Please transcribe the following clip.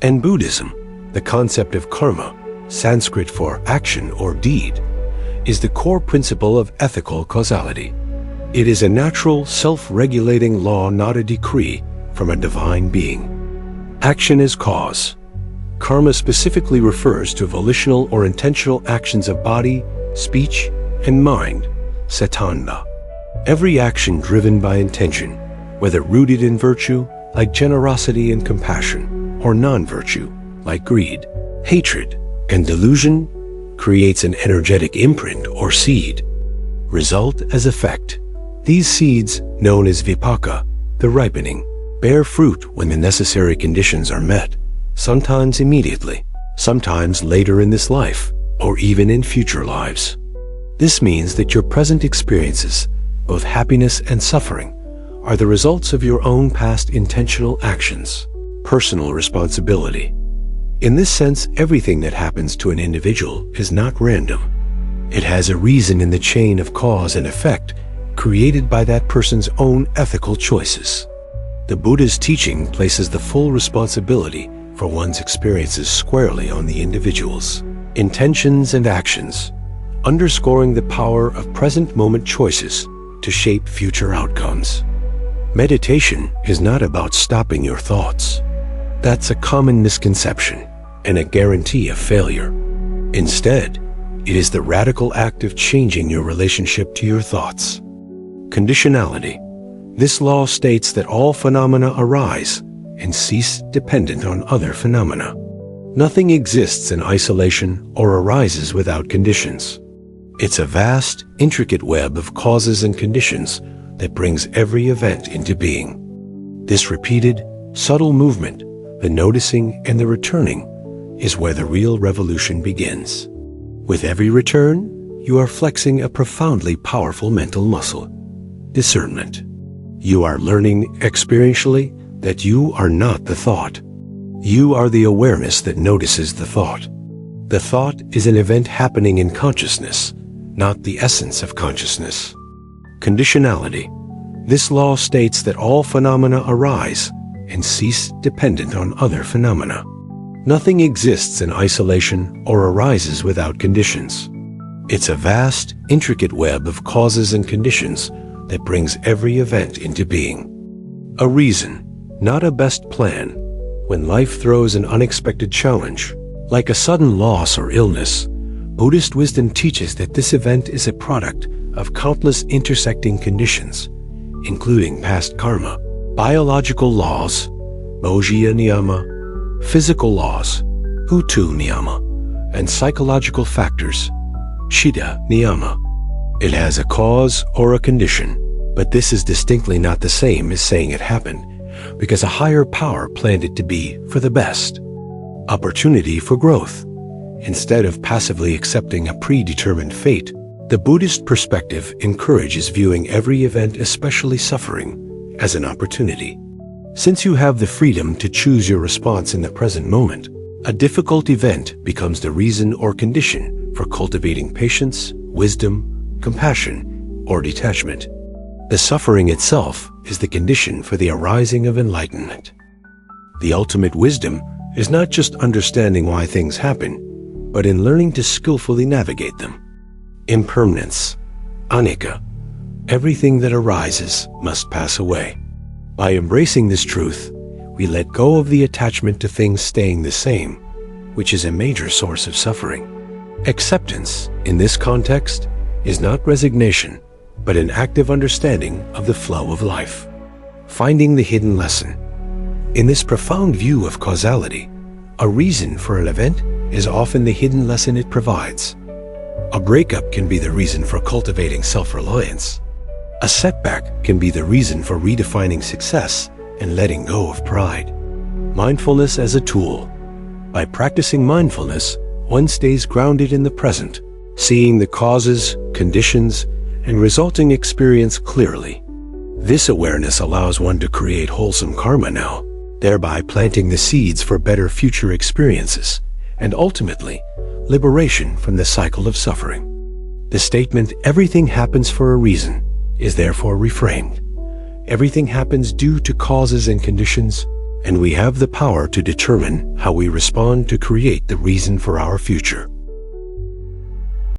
In Buddhism, the concept of karma, Sanskrit for action or deed, is the core principle of ethical causality. It is a natural, self-regulating law, not a decree from a divine being. Action is cause. Karma specifically refers to volitional or intentional actions of body, speech, and mind, setanda. Every action driven by intention, whether rooted in virtue, like generosity and compassion, or non-virtue, like greed, hatred, and delusion, creates an energetic imprint or seed. Result as effect. These seeds, known as vipaka, the ripening, bear fruit when the necessary conditions are met, sometimes immediately, sometimes later in this life, or even in future lives. This means that your present experiences, both happiness and suffering, are the results of your own past intentional actions, personal responsibility. In this sense, everything that happens to an individual is not random. It has a reason in the chain of cause and effect created by that person's own ethical choices. The Buddha's teaching places the full responsibility for one's experiences squarely on the individual's intentions and actions, underscoring the power of present moment choices to shape future outcomes. Meditation is not about stopping your thoughts. That's a common misconception and a guarantee of failure. Instead, it is the radical act of changing your relationship to your thoughts. Conditionality. This law states that all phenomena arise and cease dependent on other phenomena. Nothing exists in isolation or arises without conditions. It's a vast, intricate web of causes and conditions that brings every event into being. This repeated, subtle movement, the noticing and the returning, is where the real revolution begins. With every return, you are flexing a profoundly powerful mental muscle, discernment. You are learning experientially that you are not the thought. You are the awareness that notices the thought. The thought is an event happening in consciousness, not the essence of consciousness. Conditionality. This law states that all phenomena arise and cease dependent on other phenomena. Nothing exists in isolation or arises without conditions. It's a vast, intricate web of causes and conditions that brings every event into being. A reason, not a best plan. When life throws an unexpected challenge, like a sudden loss or illness, Buddhist wisdom teaches that this event is a product of countless intersecting conditions, including past karma, biological laws, Bojjhaya niyama, physical laws, Hutu niyama, and psychological factors, Chitta niyama. It has a cause or a condition, but this is distinctly not the same as saying it happened, because a higher power planned it to be for the best. Opportunity for growth. Instead of passively accepting a predetermined fate, the Buddhist perspective encourages viewing every event, especially suffering, as an opportunity. Since you have the freedom to choose your response in the present moment, a difficult event becomes the reason or condition for cultivating patience, wisdom, compassion, or detachment. The suffering itself is the condition for the arising of enlightenment. The ultimate wisdom is not just understanding why things happen, but in learning to skillfully navigate them. Impermanence, Anicca. Everything that arises must pass away. By embracing this truth, we let go of the attachment to things staying the same, which is a major source of suffering. Acceptance, in this context, is not resignation, but an active understanding of the flow of life. Finding the hidden lesson. In this profound view of causality, a reason for an event is often the hidden lesson it provides. A breakup can be the reason for cultivating self-reliance. A setback can be the reason for redefining success and letting go of pride. Mindfulness as a tool. By practicing mindfulness, one stays grounded in the present, seeing the causes, conditions, and resulting experience clearly. This awareness allows one to create wholesome karma now, thereby planting the seeds for better future experiences, and ultimately, liberation from the cycle of suffering. The statement, "everything happens for a reason," is therefore reframed. Everything happens due to causes and conditions, and we have the power to determine how we respond to create the reason for our future.